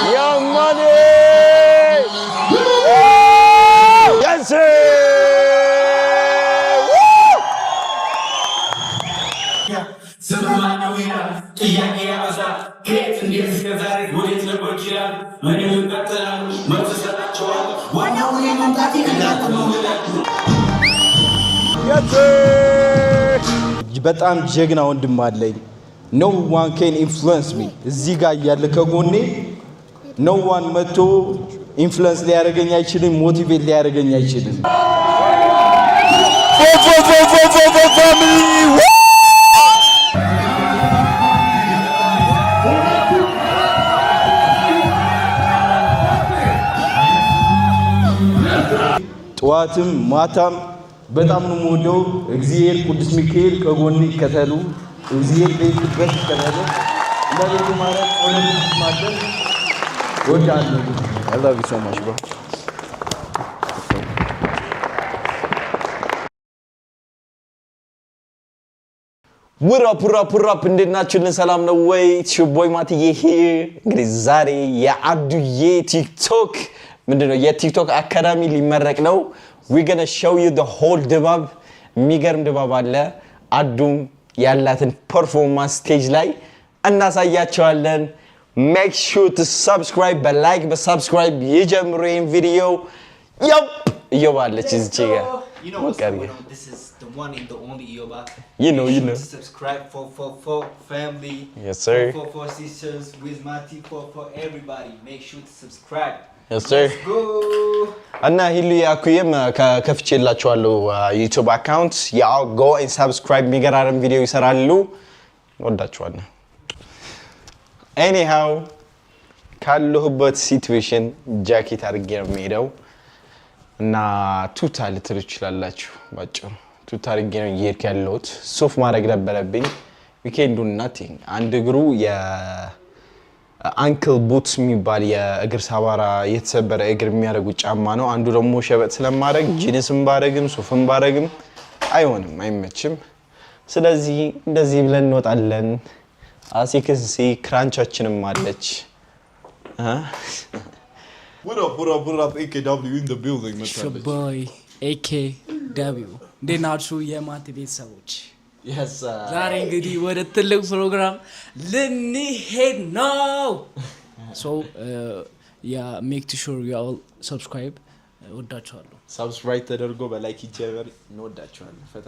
Young Money! Yes, sir! በጣም ጀግና ወንድም አለኝ። No one can influence me. እዚህ ጋር ያለ ከጎኔ no one መጥቶ ኢንፍሉዌንስ ሊያደርገኝ አይችልም፣ ሞቲቬት ሊያደርገኝ አይችልም። ጠዋትም ማታም በጣም ነው የምወደው። እግዚአብሔር ቅዱስ ሚካኤል ከጎኔ ይከተሉ። እግዚአብሔር በይበት ይከተሉ። ለቤቱ ማለት ኦሎምፒክ ማድረግ ወዳለሁ። I love you so much, bro. What up እንዴት ናችሁልን? ሰላም ነው ወይ? ቦይ ማትዬ here። እንግዲህ ዛሬ የአዱዬ ቲክቶክ ምንድነው የቲክቶክ አካዳሚ ሊመረቅ ነው። we're going to show you the whole ድባብ። የሚገርም ድባብ አለ። አዱም ያላትን ፐርፎርማንስ ስቴጅ ላይ እናሳያቸዋለን። make sure to subscribe by like by subscribe ይጀምሩ ይሄን ቪዲዮ እየባለች እዚህ ጋር you know what's going on. This is the one and the only Iyoba. You know subscribe for family. Yes sir. For sisters with Mati for everybody. Make sure to subscribe. Yes sir. Let's go. እና ሂሉ ያኩየም ከፍቼላችኋለሁ YouTube account ያው go and subscribe የሚገራረም ቪዲዮ ይሰራሉ። ወዳችኋለሁ። anyhow ካለሁበት ሲቹዌሽን ጃኬት አድርጌ ነው የምሄደው እና ቱታ ልትሉ ትችላላችሁ። ባጭሩ ቱታ አድርጌ ነው እየሄድኩ ያለሁት። ሱፍ ማድረግ ነበረብኝ። we can do nothing። አንድ እግሩ የአንክል ቡትስ የሚባል የእግር ሰባራ የተሰበረ እግር የሚያደርጉ ጫማ ነው። አንዱ ደግሞ ሸበጥ ስለማድረግ ጂንስም ባረግም ሱፍም ባረግም አይሆንም፣ አይመችም። ስለዚህ እንደዚህ ብለን እንወጣለን። አሲክሲ ክራንቻችንም አለች። What up, AKW in the building, man. It's your boy, AKW. እንዴት ናችሁ የማት ቤተሰቦች? Yes sir. ዛሬ እንግዲህ ወደ ትልቅ ፕሮግራም ልንሄድ ነው። So, make sure you all subscribe. ወዳችኋለሁ። Subscribe ተደርጎ በላይክ ይጀምር። እንወዳችኋለን። ፈታ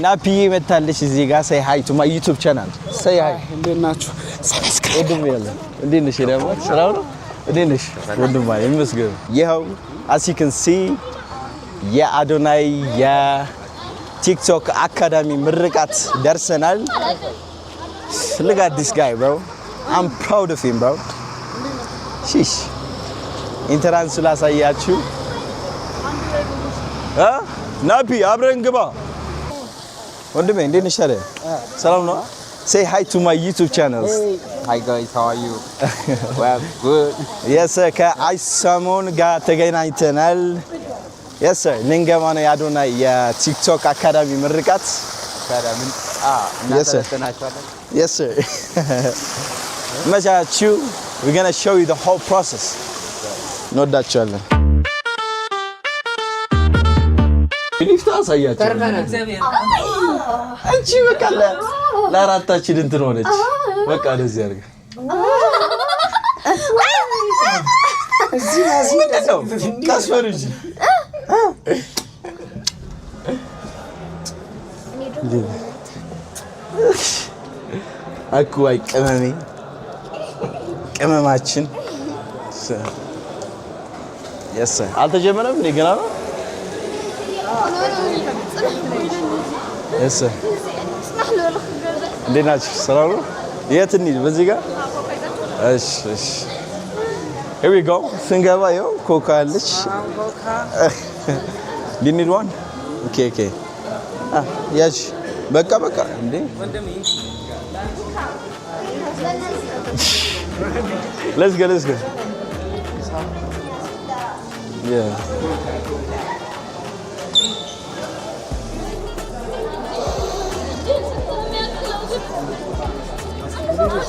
ናፒዬ መታለች እዚህ ጋር say hi to my YouTube channel. say hi. እንዴት ናችሁ? ሰብስክራይብ ያለ እንዴት ነሽ? ደግሞ ሰላም ነው? እንዴት ነሽ? ወንድማ ይመስገን። ይኸው as you can see የአዶናይ የቲክቶክ አካዳሚ ምርቃት ደርሰናል። look at this guy bro. I'm proud of him bro. shish ኢንትራንስ ላሳያችሁ። ናፒ አብረን ግባ ወንድሜ እንዴት ነሽ? ሰላም ነው? say hi to my YouTube channels. Hi guys, how are you? Well, good. Yes sir ከአይሰሞን ጋር ተገናኝተናል Yes sir ልንገባ ነው ያዶናይ የቲክቶክ አካዳሚ ምርቃት Yes sir Yes sir መቻችሁ We're going to show you the whole process እንወዳችኋለን ሊፍት አሳያችሁ አንቺ በቃ ለአራታችን እንትን ሆነች በቃ እንደዚህ አድርጋ እዚህ ነው ካስፈሩጂ አኩዋይ ቅመማችን Yes sir አልተጀመረም እንዴ ገና ነው Yes sir እንዴት ናችሁ ሰላም ነው የት እንሂድ በዚህ ጋር እሺ እሺ Here we go ስንገባ ይኸው ኮካ አለች Do you need one? Okay Yes በቃ እንዴ Let's go Yeah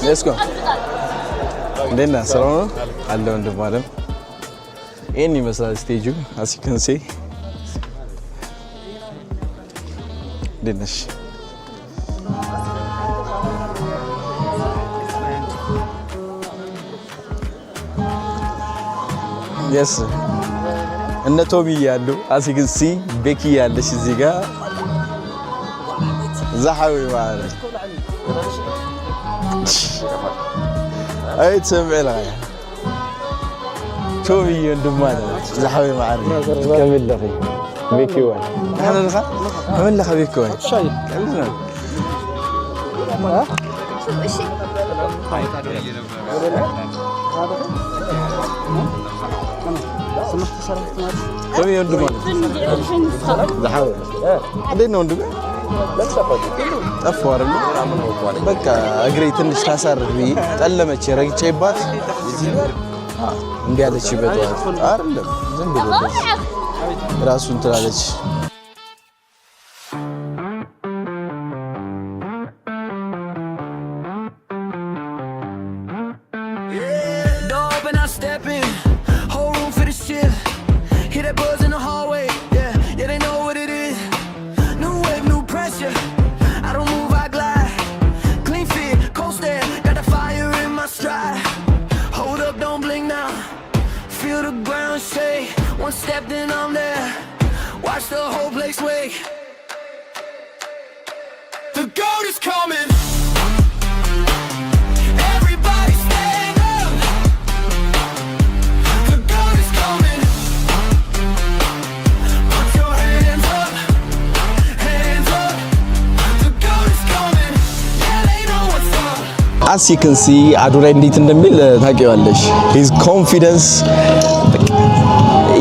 Let's go Dena ሰላም ነው አለው እንደማለም ይሄን ይመስላል ስቴጁ as you can see Denesh Yes እነ ቶሚ ያሉ as you can see ቤኪ ያለሽ እዚህ ጋር ዘሐዊ ማለት أي تسمع لها تومي يندمانه زحوي معنا كمل لخي بيكي وين احنا نخا كمل لخي بيكي وين شايف كملنا شوف ايش تومي يندمانه زحوي لين يندمانه ጠፋር በቃ እግሬ ትንሽ ታሳርፍ ብዬ ጠለመች ረግጬባት እንዲህ ያለችበት አይደለም ዝም ብሎ ራሱን ትላለች Stepped in on there, watch the whole place wake. The goat is coming. Everybody stand up. The goat is coming. Put your hands up, hands up. The goat is coming. Yeah, they know what's up. As you can see, አዶናይ እንዴት እንደሚል ታውቂዋለሽ. His confidence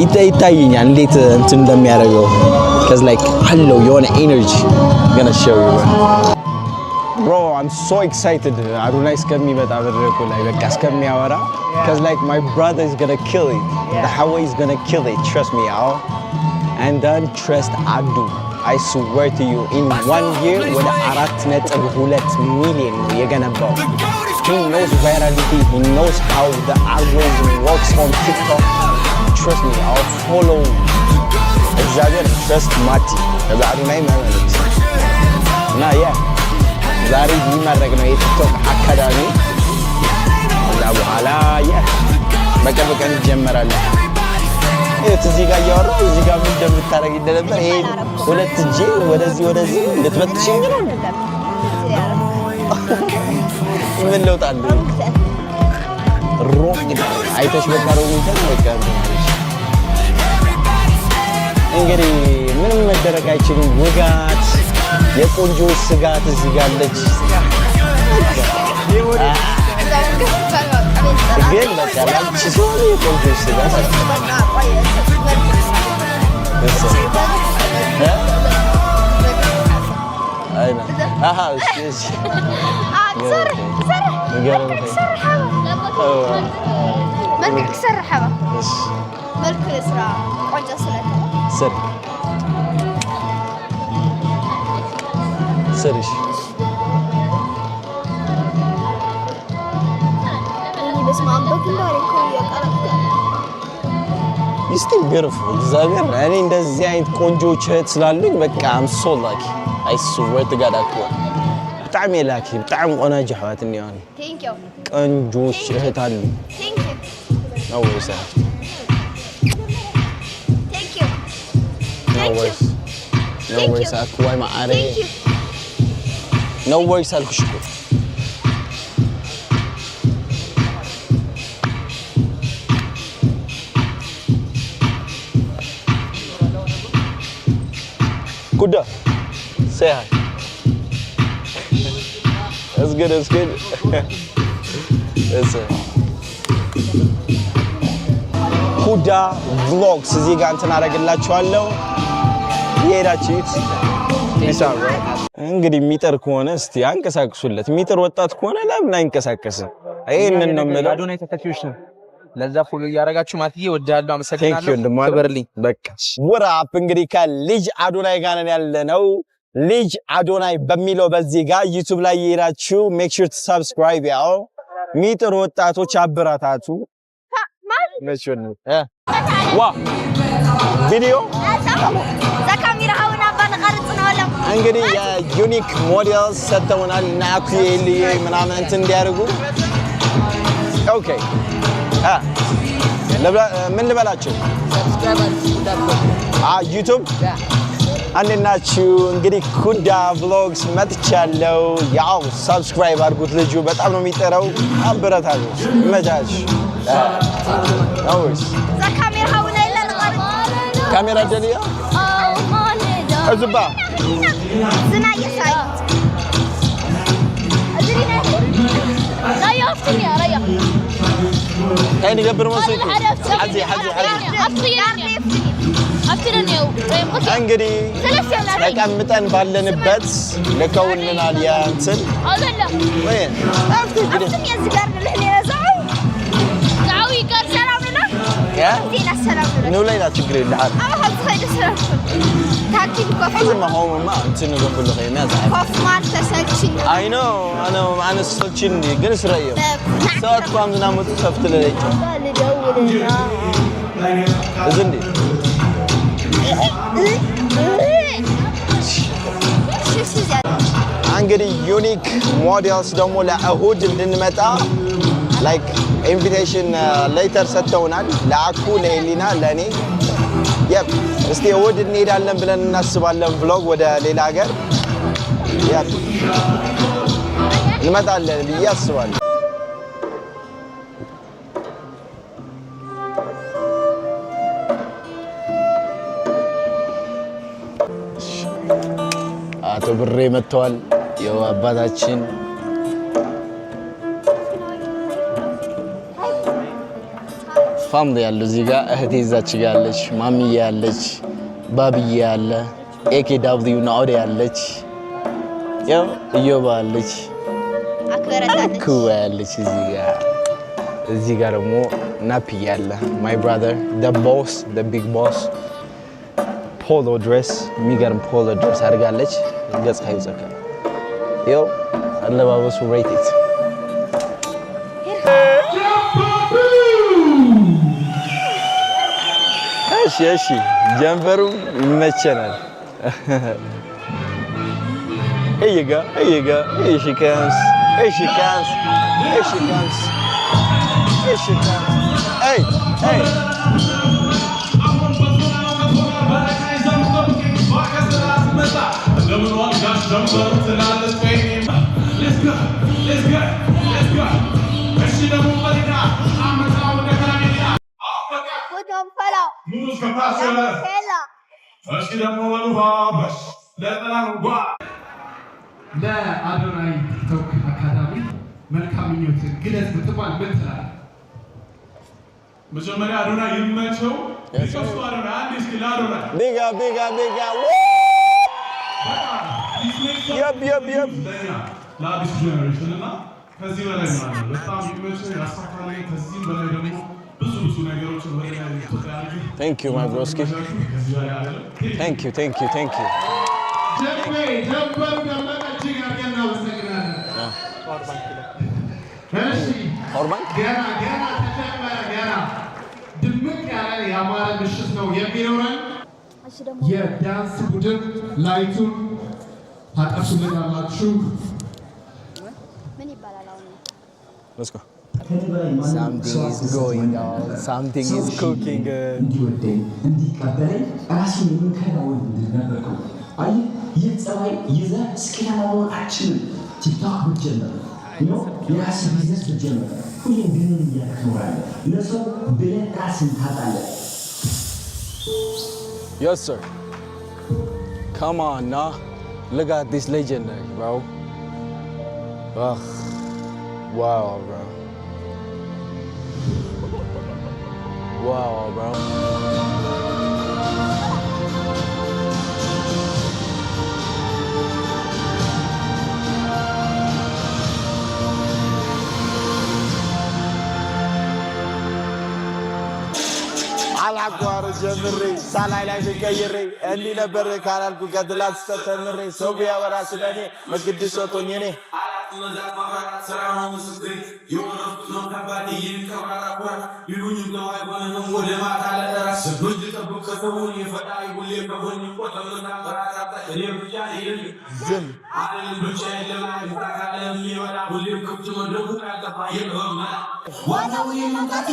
ይታየኛል እንዴት እንትን እንደሚያደርገው cuz like hello you want energy gonna show you bro I'm so excited አዶናይ እስከሚመጣ በደረኩ ላይ በቃ እስከሚያወራ cuz like my brother is gonna kill it the Hawaii is gonna kill it trust me y'all and then trust Adu I swear to you in 1 year ወደ 4.2 million ነው የገነባው he knows virality he knows how the algorithm works on TikTok Trust me, I'll follow Xavier, trust Mati ከዛ አዶናይ ማለት እና ዛሬ ሊመረቅ ነው የቲክቶክ አካዳሚ ከዛ በኋላ በቅርብ ቀን ይጀምራል እዚህ ጋር እያወራሁ እዚህ ጋር ምን እንደምታረግ እንደነበር ይሄ ሁለት እጄ ወደዚህ ልትበጥሽኝ ነው ምን ለውጥ አለው ሮክ አይተሽ በቃረው እንትን በቃ እንግዲህ ምንም መደረግ አይችልም ውጋት የቆንጆ ስጋት እዚህ ጋር አለች ግን በቃ ላንቺ ሶሪ የቆንጆ ስጋት አይና አሃ እሺ ንገረኝ መልክ ክሰርሐባ መልክ ስራ ቆንጆ ስለተ ስር ስርሽ በስመ አብ በክንዳሬ እኮ እያቀረብኩ You still beautiful. እግዚአብሔር እኔ እንደዚህ አይነት ቆንጆች እህት ስላሉኝ በቃ I'm so lucky. I swear to God አክዋ በጣም የላኪ በጣም ቆንጆ እህት ነው ያኔ Thank you. ቆንጆች እህት አሉ Thank you. ነው ወይስ Thank you. ነው ወይስ ነው ወይስ አክዋ ማአሬ Thank you. ነው ወይስ አልኩሽ እኮ Kuda, say hi. That's good, that's good. That's it. Kuda vlogs እዚህ ጋር እንትን አደርግላችኋለሁ የሄዳችሁት ይሳው እንግዲህ ሚጠር ከሆነ እስቲ አንቀሳቅሱለት ሚጠር ወጣት ከሆነ ለምን አይንቀሳቀስም ይሄንን ነው የምለው አዶናይ ተከታዮችን ለዛ ፎሎ ያረጋችሁ ማትዬ ወዳለው አመሰግናለሁ ክበርልኝ በቃ ወራፕ እንግዲህ ከልጅ አዶናይ ጋር ነን ያለነው ልጅ አዶናይ በሚለው በዚህ ጋር ዩቲዩብ ላይ ይራችሁ ሜክ ሹር ቱ ሰብስክራይብ ያው ሚጥር ወጣቶች አበራታቱ መቼም ዋ ቪዲዮ ካሜራ አሁን አባን ቀርጽ ነው አለ እንግዲህ የዩኒክ ሞዴልስ ሰጥተውናል እና አኩዬሊ ምናምን እንትን እንዲያርጉ ኦኬ ምን ልበላችሁ ዩቲዩብ አንደናችሁ እንግዲህ ኩዳ ቭሎግስ መጥቻለሁ ያው ሰብስክራይብ አድርጉት ልጁ በጣም ነው የሚጠራው አበረታቱ መጃጅ አውስ ካሜራው ላይ ለልቀር ካሜራ ደሊያ አዝባ ዝና ይሳይ አድሪና لا يفتني يا ريا كاين يقبر موسيقى حزي አፍጥረን ነው እንግዲህ ተቀምጠን ባለንበት ለከውልናል ያንተን አይደለ ወይ አፍጥረን እዚህ ጋር ለለዛው ዛው ይቀር ሰላም ነው ያ ዲና ሰላም ነው ነው ላይ ችግር የለሃል አሁን ኸይር ሰላም ታክቲክ ኮፍ ما هو ما انت نقول له يا مازح ኮፍ ማለት ተሰልችኝ اي نو انا سلچين دي ግን ስራየው ሰዓት ቋም ዝና ሞት ሰፍት ለለች ልደውልና እዝንዲ እንግዲህ ዩኒክ ሞዴልስ ደግሞ ለእሁድ እንድንመጣ ላይክ ኢንቪቴሽን ሌተር ሰጥተውናል ለአኩ ለኤሊና ለኔ ያብ እስቲ እሁድ እንሄዳለን ብለን እናስባለን ቭሎግ ወደ ሌላ ሀገር ያብ እንመጣለን ብዬ አስባለሁ አቶ ብሬ መጥተዋል የው አባታችን ፋሚሊ ያለው እዚህ ጋር እህቴ እዛች ጋር አለች ማሚዬ ያለች ባብዬ ያለ ኤኬ ዳብሊው ናውዴ ያለች ያው እዮባ አለች አክበረታለች ያለች እዚህ ጋር ደግሞ ናፒ ያለ ማይ ብራዘር the boss the big boss ፖሎ ድሬስ የሚገርም ፖሎ ድሬስ አድርጋለች ገጽ ካይዘከ ያው አለባበሱ ሬቲት እሺ ጀንበሩ ይመቸናል እይጋ እሺ ካንስ አይ ለአዶናይ ቲክቶክ አካዳሚ መልካም ምኞትን ግለጽ ብትባል ምን ትላለህ? መጀመሪያ አዶናይ ይመቸው። ይቀሱ አዶናይ አንድ እስኪ ለአዶናይ ቢጋ ለአዲስ ጀነሬሽን እና ከዚህ በላይ ማለት በጣም ይመችህ ያሳካልህ ከዚህም በላይ ደግሞ ብዙ ነገሮችን ወደ ኢትዮጵያ አድርገህ Thank you my broski. Thank you. ጀበር ደመቀ እጅግ አድርገን እናመሰግናለን። እሺ Powerbank? ገና ተጀመረ ገና ድምቅ ያለ ያማረ ምሽት ነው የሚኖረን። እሺ ደግሞ የዳንስ ቡድን ላይቱን ታጠፉልናላችሁ። ምን ይባላል አሁን? Let's go. Something is going on. Something is cooking. እንዲወደኝ እንዲቀበለኝ ራሴን የምንከናወን ነበርኩ። አይ ይህ ጸባይ ይዘህ ስኬታማ መሆን አትችልም። ቲክቶክ ብትጀምር የራስ ቢዝነስ ብትጀምር ሁሌም ግን እያልክ ትኖራለህ። ለሰው ብለህ ራስን ታጣለህ። Yes sir. Come on nah. Look at this legend bro. Ugh. Wow bro. Wow bro. አላቋር ጀምሬ ሳላይ ላይ ቀይሬ እንዲህ ነበር ካላልኩ ከትላት ስተተምሬ ሰው ቢያወራ ስለኔ መስጊድ ሰጥቶኝ እኔ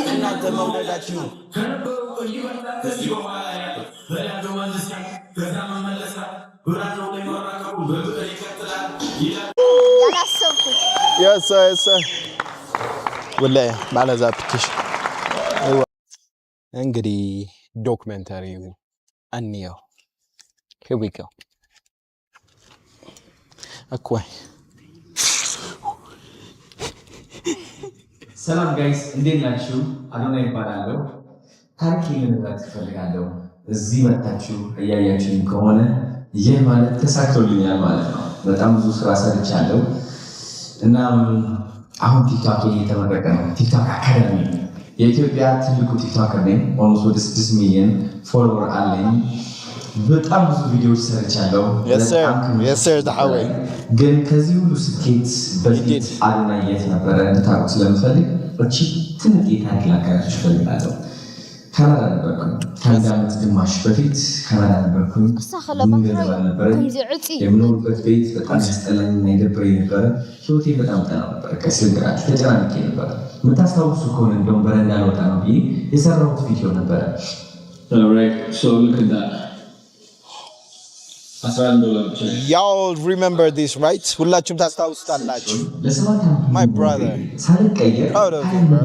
እናንተ መውደዳችሁ ያላሰብኩት Yes sir. ወላሂ ባለዛ አፕሊኬሽን እንግዲህ ዶክመንተሪው እንየው። Here we go. አኳይ ሰላም ጋይስ እንዴት ናችሁ? አዶናይ ይባላለሁ። ታሪክ ልነግራችሁ እፈልጋለሁ። እዚህ መጣችሁ እያያችሁኝ ከሆነ ይህ ማለት ተሳክቶልኛል ማለት ነው። በጣም ብዙ ስራ ሰርቻለሁ። እናም አሁን ቲክቶክ እየተመረቀ ነው። ቲክቶክ አካዳሚ የኢትዮጵያ ትልቁ ቲክቶከር ነኝ። ኦልሞስት ወደ 6 ሚሊዮን ፎሎወር አለኝ። በጣም ብዙ ቪዲዮዎች ሰርቻለሁ። Yes sir ዳሐወይ ግን ከዚህ ሁሉ ስኬት በፊት አዶናይ የት ነበረ እንድታውቁ ስለምፈልግ እቺ ትንሽ ታሪክ ላጋራችሁ እፈልጋለሁ። ካናዳ ነበርኩኝ። ከአንድ ዓመት ግማሽ በፊት ካናዳ ነበርኩኝ። የምኖርበት ቤት በጣም ያስጠላኝና የደበረኝ ነበረ። ህይወቴ በጣም ጠናው ነበር። ከስልግራችሁ ተጨናንቄ ነበረ። የምታስታውሱ ከሆነ እንደውም በረንዳ ልወጣ ነው ብዬ የሰራሁት ቪዲዮ ነበረ። Y'all remember this right? ሁላችሁም ታስታውሱታላችሁ። My brother. ሳልቀየር Proud of you, bro.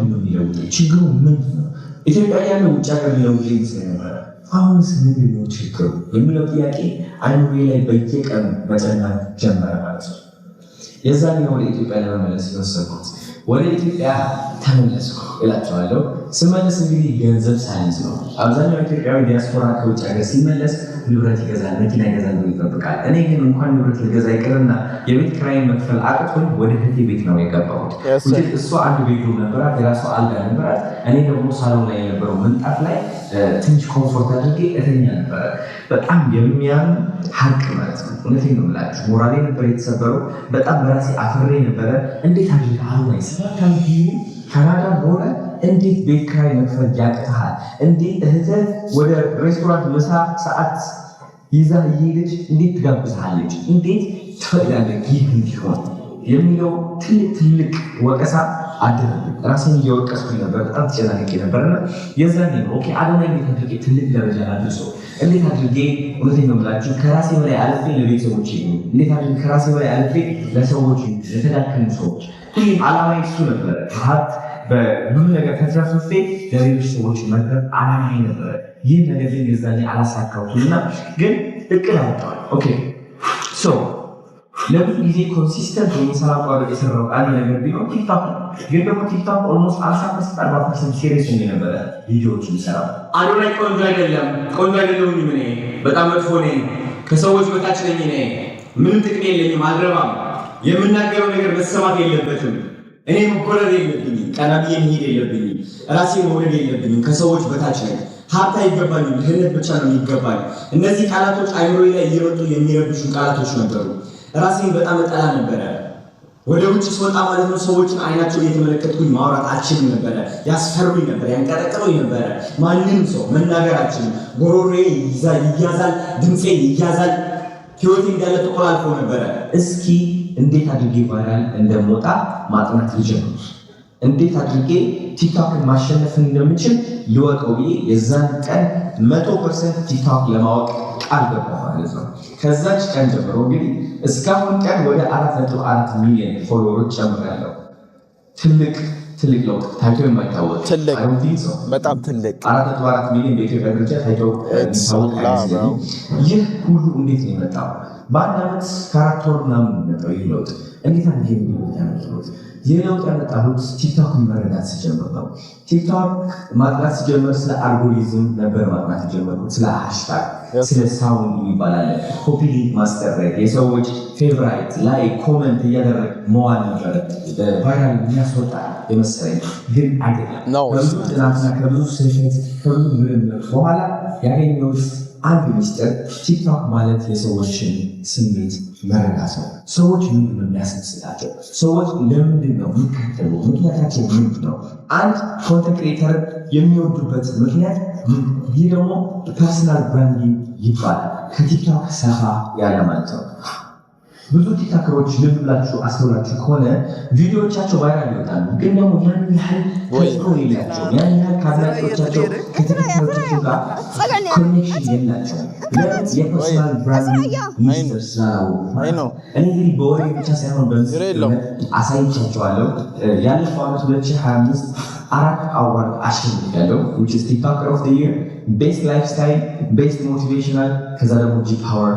ችግሩ ምንድን ነው? ኢትዮጵያ ያለው ውጭ ሀገር የሚለው ስለነበረ አሁንስ ምንድን ነው ችግሩ የሚለው ጥያቄ አይምሮዬ ላይ በየቀኑ መጨመር ጀመረ ማለት ነው። የዛኔ ወደ ኢትዮጵያ ለመመለስ የወሰንኩት ወደ ኢትዮጵያ ተመለስኩ እላቸዋለሁ። ስመለስ እንግዲህ ገንዘብ ሳይንስ ነው። አብዛኛው ኢትዮጵያዊ ዲያስፖራ ከውጭ ሀገር ሲመለስ ንብረት ይገዛል፣ መኪና ይገዛል ብሎ ይጠብቃል። እኔ ግን እንኳን ንብረት ልገዛ ይቅርና የቤት ኪራይን መክፈል አቅቶኝ ወደ እህቴ ቤት ነው የገባሁት። እሷ አንድ ቤድሩም ነበራት፣ የራሷ አልጋ ነበራት። እኔ ደግሞ ሳሎን ላይ የነበረው ምንጣፍ ላይ ትንሽ ኮምፎርት አድርጌ እተኛ ነበረ። በጣም የሚያም ሀቅ ማለት ነው። እውነቴን ነው የምላችሁ። ሞራሌ ነበር የተሰበረው። በጣም በራሴ አፍሬ ነበረ። እንዴት አድርገህ አሁን ሰባካን ካናዳ ሆነ እንዴት ቤት ኪራይ መክፈል ያቅትሃል? እንዴት እህትህ ወደ ሬስቶራንት ምሳ ሰዓት ይዛ እየሄደች እንዴት ትጋብዝሃለች? እንዴት ትፈቅዳለህ ይህ እንዲሆን የሚለው ትልቅ ወቀሳ አደረብኝ። ራሴን እየወቀስኩኝ ነበር። በጣም ተጨናንቄ ነበርና የዛኔ ነው ኦኬ አዶናይ እንዴት አድርጌ ትልቅ ደረጃ ላድርሰው? እንዴት አድርጌ እውነቴን ነው የምላችሁ ከራሴ በላይ አልፌ ለቤተሰቦቼ እንዴት አድርጌ ከራሴ በላይ አልፌ ለሰዎች ለተዳከሙ ሰዎች ሁሌም ዓላማዬ እሱ ነበረ። ሀብት በብዙ ነገር ተትረፍርፌ ለሌሎች ሰዎች መቅረብ ዓላማዬ ነበረ። ይህ ነገር ግን የዛኔ አላሳካሁትም እና ግን እቅድ አወጣሁ። ኦኬ ሶ ለብዙ ጊዜ ኮንሲስተንት ሳላቋርጥ የሰራው አንድ ነገር ቢኖር ቲክቶክ ነው። ግን ደግሞ ቲክቶክ ኦልሞስት 40% ሲሪየስ ነበረ ቪዲዮዎች የሚሰራው። አዶናይ ቆንጆ አይደለም፣ ቆንጆ አይደለም፣ እኔ በጣም መጥፎ ነኝ፣ ከሰዎች በታች ነኝ፣ እኔ ምንም ጥቅም የለኝም፣ አልረባም፣ የምናገረው ነገር መሰማት የለበትም እኔ መኮረር የለብኝም፣ ቀና ብዬ መሄድ የለብኝም፣ ራሴ መውደድ የለብኝም። ከሰዎች በታች ነኝ። ሀብት አይገባኝም፣ ድህነት ብቻ ነው የሚገባኝ። እነዚህ ቃላቶች አይምሮዬ ላይ እየመጡ የሚረብሹ ቃላቶች ነበሩ። ራሴን በጣም እጠላ ነበረ። ወደ ውጭ ስወጣ ማለት ነው ሰዎችን አይናቸው እየተመለከትኩኝ ማውራት አልችልም ነበረ። ያስፈሩኝ ነበር፣ ያንቀጠቅጡኝ ነበረ። ማንንም ሰው መናገር አልችልም። ጎሮሮዬ ይያዛል፣ ድምፄ ይያዛል። ህይወቴ እንዳለ ተቆላልፎ ነበረ። እስኪ እንዴት አድርጌ ቫይራል እንደምወጣ ማጥናት ልጀምር። እንዴት አድርጌ ቲክቶክን ማሸነፍ እንደምችል ልወቀው ብዬ የዛን ቀን 100% ቲክቶክ ለማወቅ ቃል ገባ ማለት ነው። ከዛች ቀን ጀምሮ እንግዲህ እስካሁን ቀን ወደ 4.4 ሚሊዮን ፎሎወሮች ጨምሬያለሁ። ትልቅ ለውጥ ታይቶ የማይታወቅ በጣም ትልቅ 4.4 ሚሊዮን በኢትዮጵያ ደረጃ ታይቶ የሚታወቅ አይመስለኝም። ይህ ሁሉ እንዴት ነው የመጣው? በአንድ ዓመት ከ4 ወር ምናምን ነበር ይህ ለውጥ። እንዴት አድርጌ የሚለውጥ ያመጣሁት? ይህ ለውጥ ያመጣሁት ቲክቶክን መረዳት ሲጀምር ነው። ቲክቶክ ማጥናት ሲጀምር ስለ አልጎሪዝም ነበር ማጥናት ሲጀምርኩት። ስለ ሃሽታግ፣ ስለ ሳውንድ ይባላል። ኮፒ ሊንክ ማስደረግ፣ የሰዎች ፌቨራይት ላይ ኮመንት እያደረግ መዋል ነበር ቫይራል የሚያስወጣ የመሰለኝ፣ ግን አይደለም። ከብዙ ጥናትና ከብዙ ስህተት ከብዙ ምርምር በኋላ ያገኘሁት አንድ ሚስጥር ቲክቶክ ማለት የሰዎችን ስሜት መረዳት ነው። ሰዎች ምንድን ነው የሚያስደስታቸው? ሰዎች ለምንድን ነው የሚከተሉ? ምክንያታቸው ምንድን ነው? አንድ ኮንተንት ክሬተር የሚወዱበት ምክንያት ይህ ደግሞ ፐርሰናል ብራንዲንግ ይባላል። ከቲክቶክ ሰፋ ያለ ማለት ነው። ብዙ ቲክቶከሮች ልብ ብላችሁ አስተውላችሁ ከሆነ ቪዲዮዎቻቸው ቫይራል ይወጣሉ፣ ግን ደግሞ ያን ያህል ተጽዕኖ የላቸው፣ ያን ያህል ከአድናቂዎቻቸው ከቲክቶከሮቻቸው ጋር ኮኔክሽን የላቸው። ለምን? የፐርሰናል ብራንዲንግ ሚስጥር ስላላወቁ። እኔ እንግዲህ በወሬ ብቻ ሳይሆን በምስል አሳይቻቸዋለሁ። ያለፈው ዓመት 2025 4 አዋርድ አሸንፊያለሁ። which is TikToker of the year, best lifestyle, best motivational፣ ከዛ ደግሞ ጂ ፓወር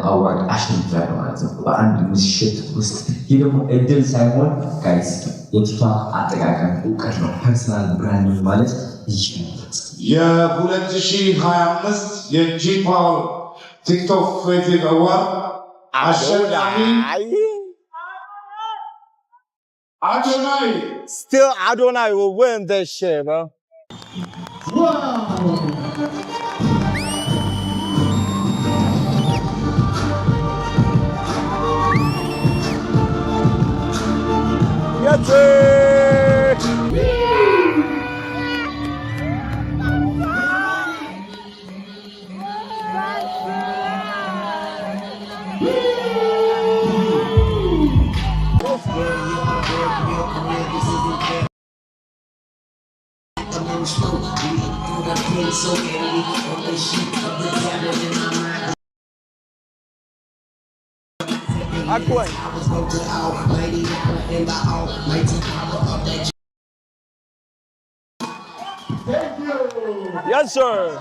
አዋርድ አሸንፊያለሁ ማለት ነው በአንድ ምሽት ውስጥ። ይህ ደግሞ እድል ሳይሆን ጋይስ የቲክቶክ አጠቃቀም እውቀት ነው። ፐርሰናል ብራንዲንግ ማለት ይህ የ2025 የጂ ፓወር ቲክቶክ ክሬቲቭ አዋርድ አሸናፊ Adonai. Still Adonai will win this shit, bro. Wow. Yes, sir. Aquay. Yes, sir.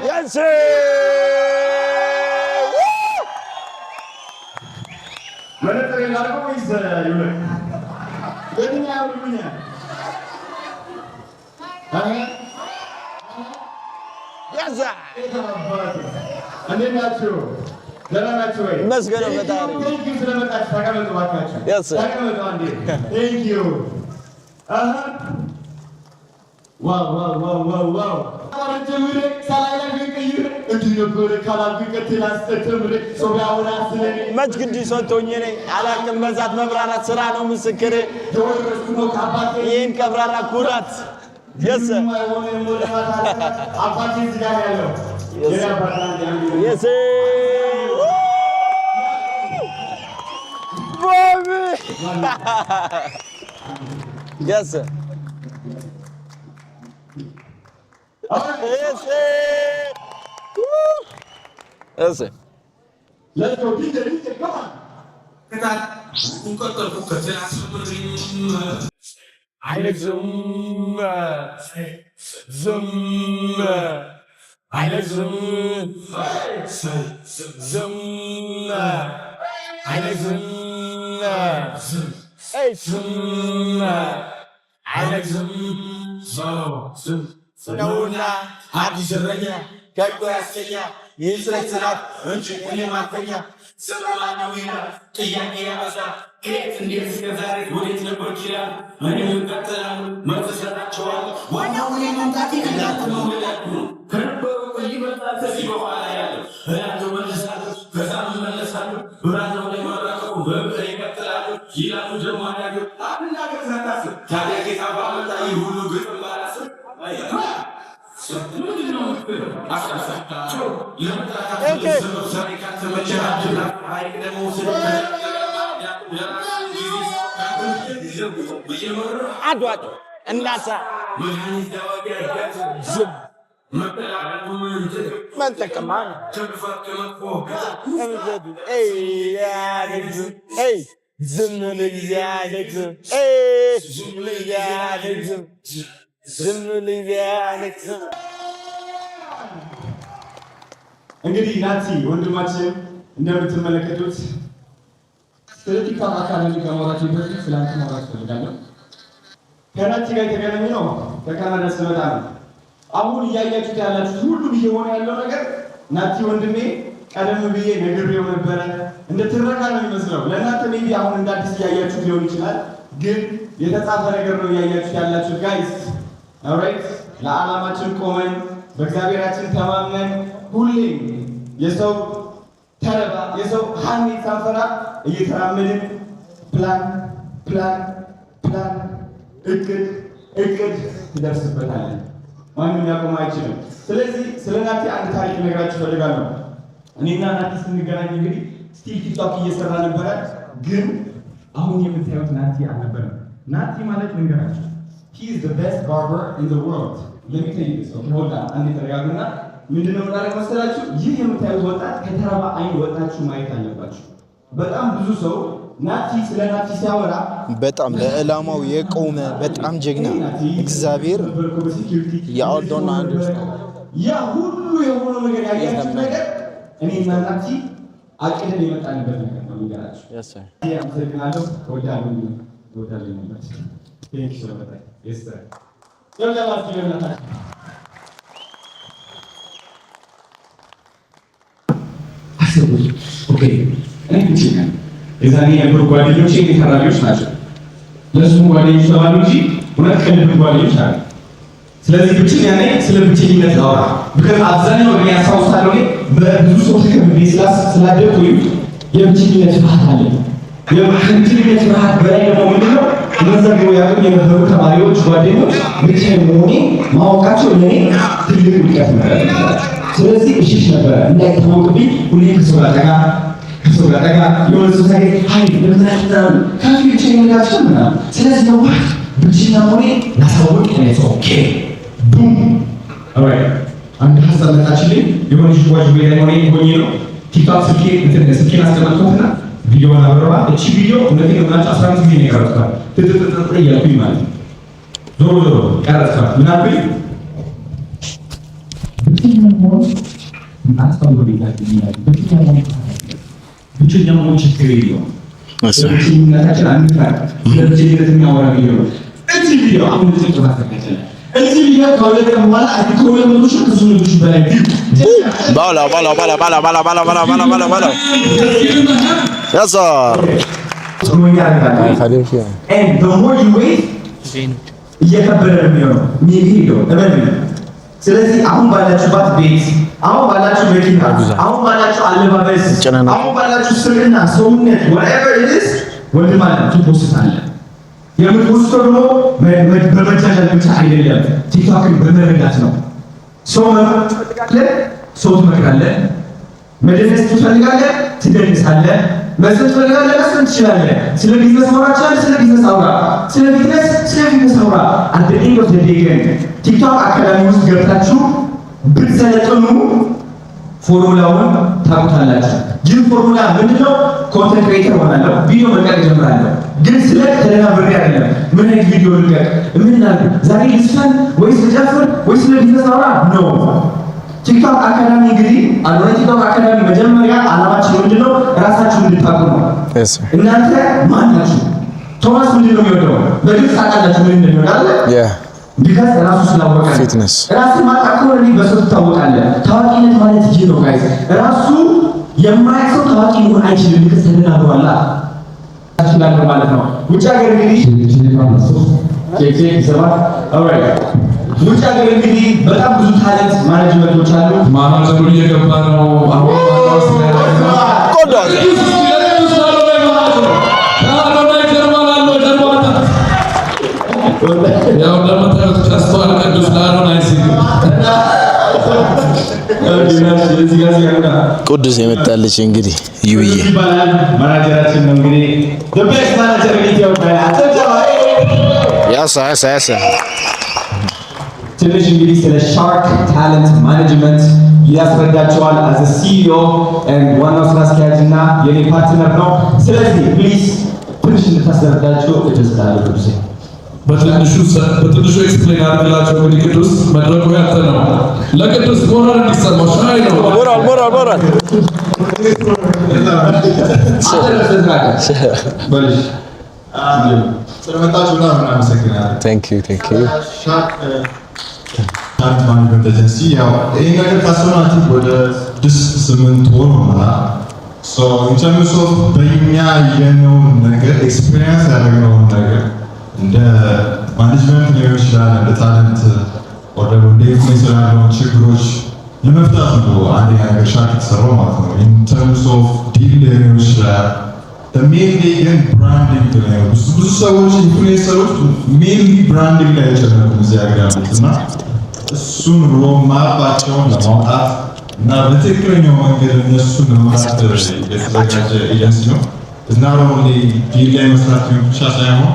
Yes, sir. መስገን ፈጣሪ ስለመጣችሁ ተቀመጡ ባካችሁ። ተቀመጡ አንዴ። Thank you. ዋው አረጀምሬ ሳላይላ ገቀይረ እንዲህ ነበር ካላልኩ ቀጥላ አስተምሬ ሶቢያውና ስለኔ መች ግድ ሰጥቶኝ ነኝ አላቅም በዛት መብራራት ስራ ነው ምስክር ተወረስኩ ነው ከአባቴ ይህን ቀብራራ ኩራት የሰ አባቴ እዚህ ጋር ያለው የሰ ባቢ የሰ Ese. Let's go, DJ, come on. ነውና አዲስ እረኛ ከቶ ያስገኛ ይህ ስለ ስራት እንጂ እኔ ማተኛ ስለማነው ጥያቄ ያበዛ ከየት እንዴት እስከ ዛሬ ወዴት ነበር ይችላል እኔም እቀጥላለሁ መልስ እሰጣቸዋለሁ ዋናው እኔ መምጣቴ እናንተ መውለዳችሁ ነው ከነበሩ ይመጣል ከዚህ በኋላ ያለው እላቸው መልሳለሁ ከዛ መመለሳለሁ ብራናው ላይ ማራቀቁ በብር ይቀጥላሉ ይላሉ ደግሞ አያገር አብናገር ትረታስብ ታዲያ ጌታ ባመጣ ይህ ሁሉ ግጥም ባላስብ ምንድነው አሳሳቸው ለመጣታቸው ሰበብ ሰሪ ካተመቸራችና ሀይቅ ደግሞ አድዋጭ እናሳ ዝም መንጠቀማን ዝም ልያነግዝም እንግዲህ ናቲ ወንድማችን እንደምትመለከቱት ስለ ቲክቶክ አካዳሚ ከማውራት በፊት ስለ አንተ ማውራት ፈልጋለሁ። ከናቲ ጋር የተገናኘ ነው ከካናዳ ስመጣ ነው። አሁን እያያችሁት ያላችሁት ሁሉም እየሆነ ያለው ነገር ናቲ ወንድሜ ቀደም ብዬ ነግሬው ነበረ። እንደ ትረካ ነው የሚመስለው ለእናንተ ሜቢ አሁን እንደ አዲስ እያያችሁት ሊሆን ይችላል፣ ግን የተጻፈ ነገር ነው እያያችሁት ያላችሁት ጋይስ። ኦልራይት ለዓላማችን ቆመን በእግዚአብሔራችን ተማመን ሁሌም የሰው ተረባ የሰው ሀሜት ሳንፈራ እየተራመድን ፕላን እቅድ ትደርስበታለን። ማንም ያቆም አይችልም። ስለዚህ ስለ ናቲ አንድ ታሪክ ነግራችሁ ፈልጋለሁ። እኔና ናቲ ስንገናኝ እንግዲህ ስቲል ቲክቶክ እየሰራ ነበረ፣ ግን አሁን የምታዩት ናቲ አልነበረም። ናቲ ማለት ልንገራችሁ he is the best barber in the world. let me tell you this. okay hold on አንዴ ተረጋጉና ምንድነው ማለት መሰላችሁ ይህ የምታዩት ወጣት ከተራባ አይን ወጣችሁ ማየት አለባችሁ። በጣም ብዙ ሰው ናቲ ስለ ናቲ ሲያወራ በጣም ለዕላማው የቆመ በጣም ጀግና እግዚአብሔር ያወጣውና አንድ ያ ሁሉ የሆነው ነገር ያያችሁት ነገር እኔና ናቲ አቅደን የመጣንበት ነገር ነው ይላችሁ። yes sir አመሰግናለሁ። ወዳለሁ ማለት thank you so much. yes sir ስለላችሁ ይላችሁ ኦኬ እኔ ብቻዬን የዛኔ የነበሩ ጓደኞቼ ተራቢዎች ናቸው። ለሱም ጓደኞች ተባሉ እንጂ እውነት ከልብ ጓደኞች አሉ። ስለዚህ ብቻዬን ያኔ ስለ ብቻዬነት አወራ because አብዛኛው እኔ ያሳውሳለሁ በብዙ ሰው ተከብቤ ስላደኩኝ የብቻዬነት ፍርሃት አለ። የብቻዬነት ፍርሃት በላይ ደግሞ ምንድነው መዘገቡ ያሉ የነበሩ ተማሪዎች ጓደኞች ብቻዬን መሆኔ ማወቃቸው ለኔ ትልቅ ውድቀት ነበር። ስለዚህ እሺሽ ነበር እንዳይታወቅብኝ ሁሌ ከሰው ጋር ጠጋ የሆነ ሰው ሳይ ሀይ ለምናምን ካፊ ብቻዬን ጋቸው ምናምን ስለዚህ ነው ብቻዬን መሆኔ ላሳወቅ ኦኬ ቡም ኦራይት አንድ ሀሳብ መጣችልኝ። የሆነ ጅዋጅ ላይ ሆኜ ነው ቲክቶክ ስልኬን አስቀመጥኩትና ቪዲዮ አበረባ እቺ ቪዲዮ እንደዚህ ነው 15 ጊዜ ነው የቀረጽኩት ትትትት እያልኩኝ ማለት ነው ዞሮ ቀረጽኩት ምን አልኩኝ ብቸኛ መሆን ችግር የለውም። ብቸኝነታችን አንፈራ። ብቸኝነት የሚያወራ ቪዲዮ ነው እዚህ ቪዲዮ። አሁን እዚህ ጥራት ተከተለ እዚህ ቪዲዮ ከሁለት ቀን በኋላ ከሁለት መቶ ሺህ ከሶስት መቶ ሺህ በላይ ባላ yes sir እየከበረ ነው የሚሆነው የሚሄደው እመኑኝ። ስለዚህ አሁን ባላችሁባት ቤት፣ አሁን ባላችሁ መኪና፣ አሁን ባላችሁ አለባበስ፣ አሁን ባላችሁ ስምና ሰውነት whatever it is ወንድም አለ ትፖስታለህ። የምትፖስተው ደግሞ በመጃጃል ብቻ አይደለም፣ ቲክቶክን በመረዳት ነው። ሰው ትፈልጋለህ፣ ሰው ትመክራለህ፣ መደነስ ትፈልጋለህ፣ ትደንሳለህ፣ መስጠት ትፈልጋለህ፣ መስጠት ትችላለህ። ስለ ቢዝነስ ማውራት ትችላለህ፣ ስለ ቢዝነስ አውራ፣ ስለ ቢዝነስ አውራ። at the end of the day ግን ቲክቶክ አካዳሚ ውስጥ ገብታችሁ ብትሰለጥኑ ፎርሙላውን ታውቁታላችሁ። ይህ ፎርሙላ ምንድነው? ኮንተንት ክሬተር ሆናለሁ፣ ቪዲዮ መልቀቅ ጀምራለሁ። ግን ስለ ተደናብሬ አይደለም። ምን አይነት ቪዲዮ ልቀቅ፣ ምን ላድርግ፣ ዛሬ ልስፈን ወይስ ልጨፍር ወይስ ስለ ቢዝነስ አውራ ነው። ቲክቶክ አካዳሚ እንግዲህ ቲክቶክ አካዳሚ መጀመሪያ ዓላማችን ምንድነው? ራሳችሁን እንድታውቁ ነው። እናንተ ማን ናችሁ? ቶማስ ምንድነው የሚወደው? በግልጽ ታውቃላችሁ ምን እንደሚወድ አይደል? ቢካዝ ራሱ ስላወቀ ፊትነስ ራሱ ማጣቀው ነው። በሰው ትታወቃለህ። ታዋቂነት ማለት ይሄ ነው ጋይስ። ራሱ የማያውቅ ሰው ታዋቂ መሆን አይችልም። ቢካዝ ተደናብሯል። ይችላል ማለት ነው። ውጭ ሀገር እንግዲህ ውጭ ሀገር እንግዲህ በጣም ብዙ ታለንት ማኔጅመንቶች አሉ። ማናጀሩ እየገባ ነው አሁን ያው እንደምታዩት ከስተዋል ቅዱስ ላሮን አይሲግ ቅዱስ የመጣለች እንግዲህ ይብዬ ማናጀራችን ነው እንግዲህ the best manager in Ethiopia ያሳ ትንሽ እንግዲህ ስለ ሻርክ ታለንት ማኔጅመንት ያስረዳቸዋል as a CEO and ዋናው ስራ አስኪያጅ እና የኔ ፓርትነር ነው። ስለዚህ ፕሊዝ ትንሽ እንድታስረዳቸው እደስታለሁ ቅዱስ በትንሹ ኤክስፕሌን አድርግላቸው። እንግዲህ ቅዱስ መድረኩ ያንተ ነው። ለቅዱስ ሞራል እንዲሰማው ሻይ ነው። ሞራል ስለመጣችሁ በጣም እናመሰግናለን። Thank you. ሻርክ ማኔጅመንት ኤጀንሲ ያው ይሄ ነገር ካሰናቲ ወደ 8 ወር ሆና in terms of በእኛ ያየነውን ነገር ኤክስፒሪየንስ ያደረግነውን ነገር እንደ ማኔጅመንት ሊሆን ይችላል እንደ ታለንት ወደ ኢንፍሉዌንሰር ያለውን ችግሮች ለመፍታት ነው አንድ ነገር ሻርክ የተሰራው ማለት ነው። in terms of ዲል ሊሆን ይችላል ሜንሊ ግን ብራንዲንግ ላይ ብዙ ሰዎች ኢንፍሉዌንሰሮች ሜንሊ ብራንዲንግ ላይ ተጨነቁ እዚህ ሀገር እና እሱን ሮማባቸውን ለማውጣት እና በትክክለኛው መንገድ እነሱን ለማውጣት የተዘጋጀ ኤጀንሲ ነው። እና ኦንሊ ዲል ላይ መስራት ብቻ ሳይሆን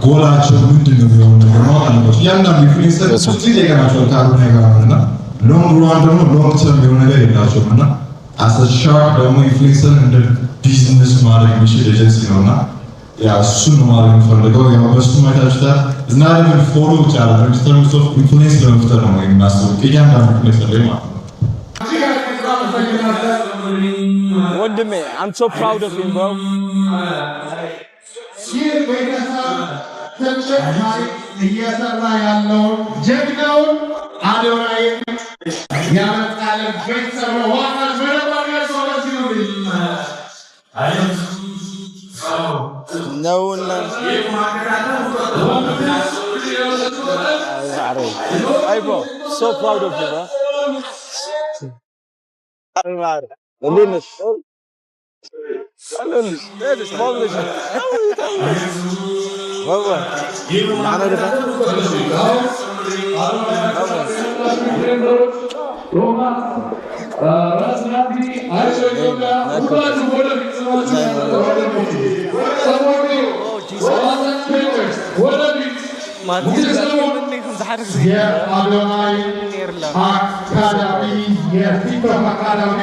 ጎላቸው ምንድን ነው የሚሆነው ነገር ማወቅ አለባቸው። እያንዳንዱ ኢንፍሉዌንሰር ብዙ ጊዜ ይገናቸዋል ካልሆነ ነገር እና ሎንግ ራን ደግሞ ሎንግ ተርም የሆነ ነገር የላቸውም እና አስ ሻርክ ደግሞ ኢንፍሉዌንሰር እንደ ቢዝነስ ማድረግ የሚችል ኤጀንሲ ነውና ያ እሱን ነው ማድረግ የምፈልገው። ያው በሱ ማይታችሁታል እና ደግሞ ፎሎ ብቻ አይደለም ኢንተርምስ ኦፍ ኢንፍሉዌንስ ለመፍጠር ነው የምናስበው እያንዳንዱ ኢንፍሉዌንሰር ላይ ማለት ነው። ወንድሜ I'm so proud of him bro. እየሰራ ያለውን ጀግናውን አዶናይ ያመጣለ ቤተሰብ ነው። ዋና በረባሪያ ሰዎች ነው ነውና Hey bro, so proud of you bro. የአዶናይ አካዳሚ የቲክቶክ አካዳሚ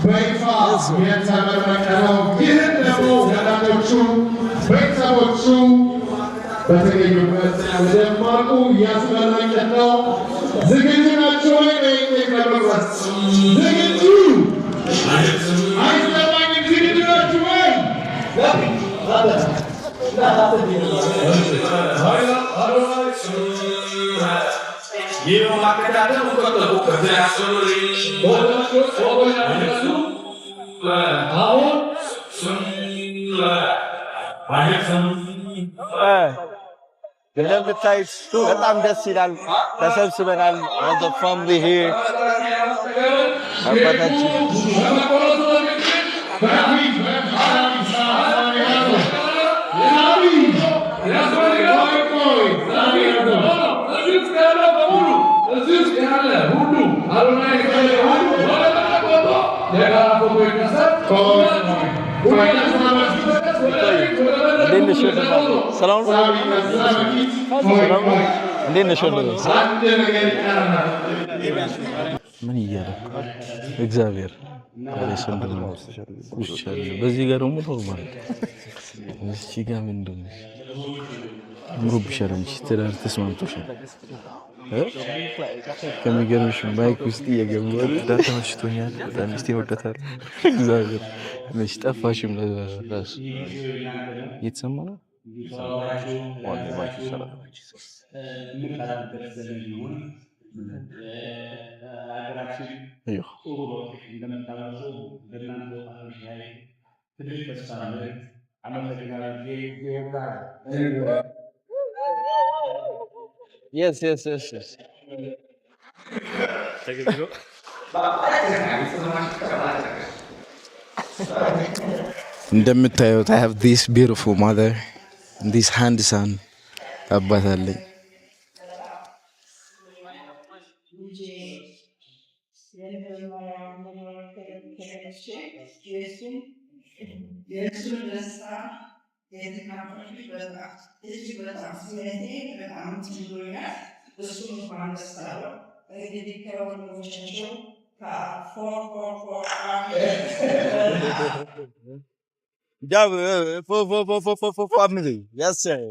በይፋ የተመረቀ ነው። ይህን ደግሞ ወላጆቹ ቤተሰቦቹ በተገኙበት ደማቁ እያስመረቅን ነው። ዝግጁ ናቸው ወይ? ዝግጁ አይሰማኝም። ዝግጁ ናችሁ ወይ? እንደምታዩት በጣም ደስ ይላል። ተሰብስበናል። all the family here አባታችን ምን እያለ እግዚአብሔር በዚህ ጋር ደግሞ ኖርማል እዚህ ጋር ምን እንደሆነ ምሩብሻል እንጂ ትዳር ተስማምቶሻል። ከሚገርምሽ ማይክ ውስጥ እየገባሁ ትዳር ተመችቶኛል። በጣም ሚስቴን ወዳታለሁ። እግዚአብሔር መች ጠፋሽም ለራስ እየተሰማ ነው። Yes. እንደምታዩት I have this beautiful mother and this handsome አባት አለኝ። for family. Yes, sir.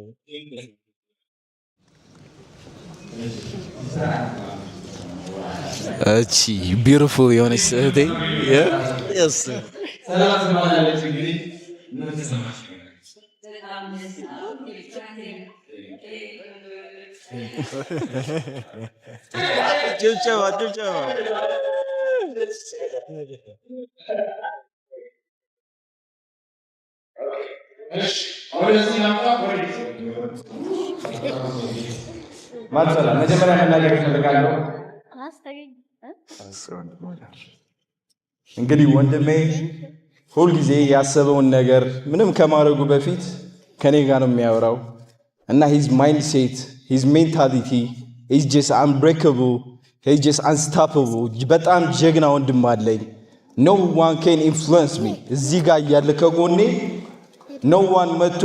እቺ beautiful የሆነች እህቴ Yes, sir. Chuchava. ማጥላ መጀመሪያ መናገር እፈልጋለሁ። እንግዲህ ወንድሜ ሁልጊዜ ያሰበውን ነገር ምንም ከማድረጉ በፊት ከኔ ጋር ነው የሚያወራው እና ሂዝ ማይንድሴት ሂዝ ሜንታሊቲ ኢዝ ጀስት አንብሬከብል ሂዝ ጀስት አንስታፐብል። በጣም ጀግና ወንድም አለኝ። ኖ ዋን ካን ኢንፍሉዌንስ ሚ። እዚህ ጋር እያለ ከጎኔ ኖ ዋን መጥቶ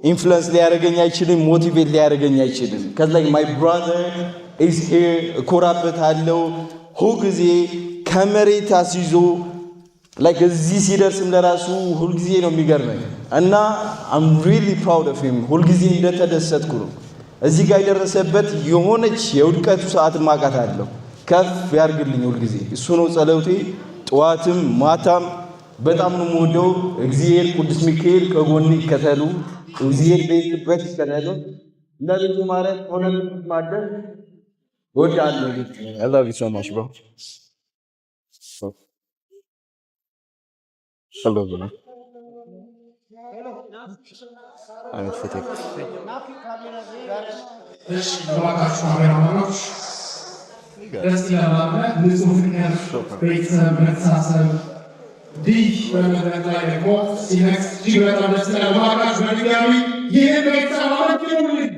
ኢንፍሉዌንስ ሊያደርገኝ አይችልም፣ ሞቲቬት ሊያደርገኝ አይችልም። ከላይ ማይ ብራዘር ኢዝ ሂር እኮራበታለሁ። ሁልጊዜ ከመሬት አስይዞ ላይክ እዚህ ሲደርስም ለራሱ ሁልጊዜ ነው የሚገርመኝ እና አም ሪሊ ፕራውድ ኦፍ ሂም። ሁልጊዜ እንደተደሰትኩ ነው። እዚህ ጋር የደረሰበት የሆነች የውድቀቱ ሰዓት ማቃት አለው። ከፍ ያርግልኝ ሁልጊዜ እሱ ነው ጸሎቴ። ጠዋትም ማታም በጣም ነው የምወደው። እግዚአብሔር ቅዱስ ሚካኤል ከጎኔ ይከተሉ። እግዚአብሔር በይቅበት ይከተሉ። ለልጁ ማለት ሆነ ማደር ወዳለሁ። I love you so much, bro. Hello, bro. I'm fatigue. ደስ ይላል። ንጹህ ፍቅር፣ ቤተሰብ፣ መተሳሰብ ዲህ በመድረክ ላይ ደግሞ ሲነግስ እጅግ በጣም ደስ ይላል። እባካችሁ በድጋሚ ይህን ቤተሰብ አመስግኑልኝ።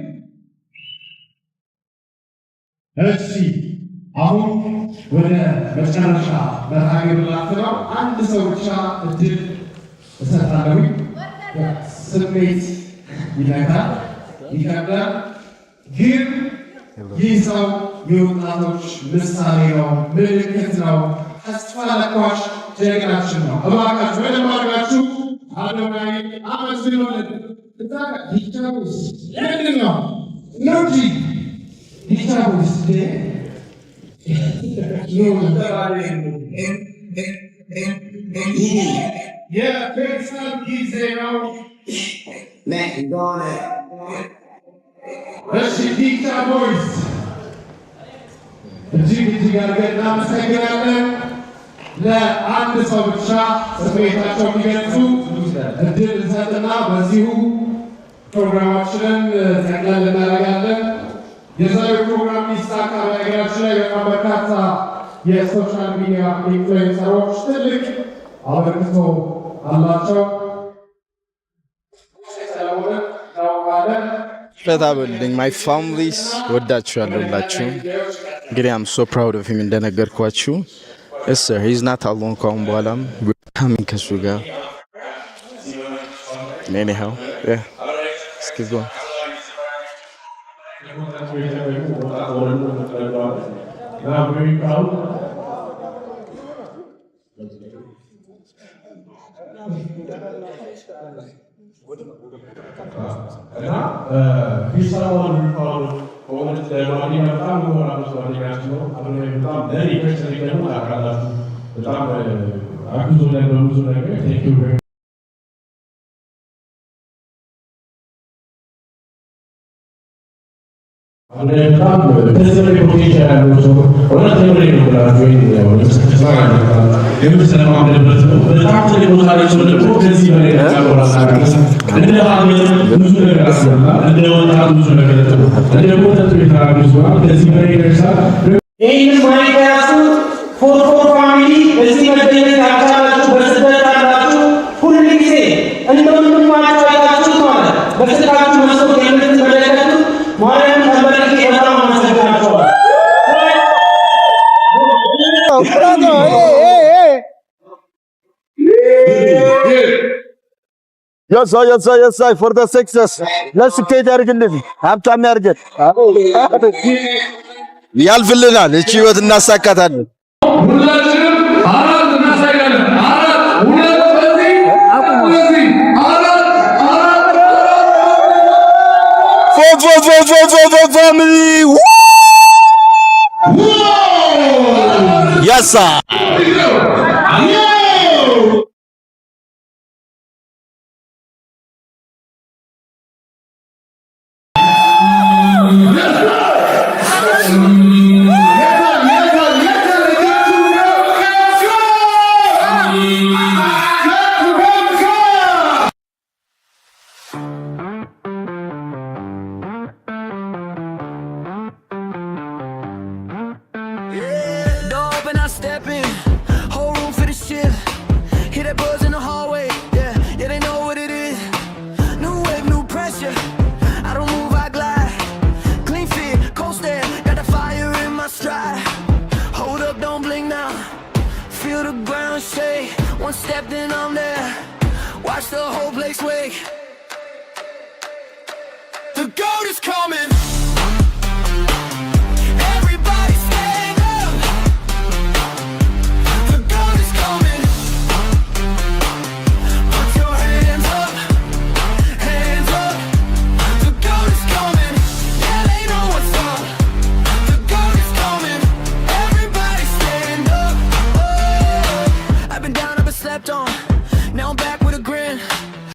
እሺ አሁን ወደ መጨረሻ መርሃ ግብር ላፍነው። አንድ ሰው ብቻ እድል እሰጣለሁ። ስሜት ይነካል፣ ይከብዳል፣ ግን ይህ ሰው የወጣቶች ምሳሌ ነው፣ ምልክት ነው፣ ተስፋ ለኳሽ ጀግናችን ነው። እባካችሁ በደንብ አድርጋችሁ አዶናይ አመስግኑልን። ዲቻቡስ ምንድን ነው ኖጂ ዲቻቡስ የቤተሰብ ጊዜ ነው። እሺ ዲቻቡስ እጅግ አድርገን እናመሰግናለን። ለአንድ ሰው ብቻ ስሜታቸው የሚገልጹ እድል እንሰጥና በዚሁ ፕሮግራማችንን ጠቅለል እናደርጋለን። የዛሬው ፕሮግራም ሚሳካ በነገራችን ላይ በጣም በርካታ የሶሻል ሚዲያ ኢንፍሉዌንሰሮች ትልቅ አበርክቶ አላቸው። በጣም ማይ ፋሚሊስ ወዳችኋለሁ ሁላችሁም። እንግዲህ አም ሶ ፕራውድ ኦፍ ሂም እንደነገርኳችሁ። Yes sir, he's not alone ካሁን በኋላም we're coming ከሱ ጋር anyhow yeah let's keep going. I'm very proud. እና ቢሰራውን ሪፋውል ከሆነች ለማንኛ በጣም የሆነ ጓደኛችን ነው። አሁን በጣም ለኔ ፐርሰናሊ ደግሞ ታውቃላችሁ በጣም አግዞኛል በብዙ ነገር። ቴንክ ዩ ቬሪ በጣም ከዚህ በላይ ፖቴንሻል ያለው ሰው እውነት ተምሬ ነው ብላችሁ የምትሰማምንበት ነው። በጣም ትልቅ ቦታ ላይ ሰው ደግሞ ከዚህ በላይ እንደ ሀገር ብዙ ነገር አስበናል። እንደ ወጣት ብዙ ነገር እንደ ቦተቱ የተራዱ ሰዋል ከዚህ በላይ ይደርሳል። ይህንን ማየት ያሱት ፎርፎር ፋሚሊ እዚህ መገኘት ያቻላችሁ በስደት ያላችሁ ሁሉ ጊዜ እንደ ወንድማችሁ አይታችሁ ማለት በስልካችሁ መስኮት የምትመለከቱ ማርያም ተመልኬ በጣም አመሰግናችኋለሁ። Yes, sir, for the success. Let's get ያርግልን ሀብታም ያርገን ያልፍልናል። እቺ ህይወት እናሳካታለን። ሁላችንም አራት እናሳካለን። አራት ሁለት በዚህ family. Yes, sir. One step then I'm there. Watch the whole place wake. The goat is coming. Everybody stand up. The goat is coming. Put your hands up, hands up. The goat is coming. Yeah, they know what's up. The goat is coming. Everybody stand up. Oh, I've been down, I've been slept on. Now I'm back with a grin.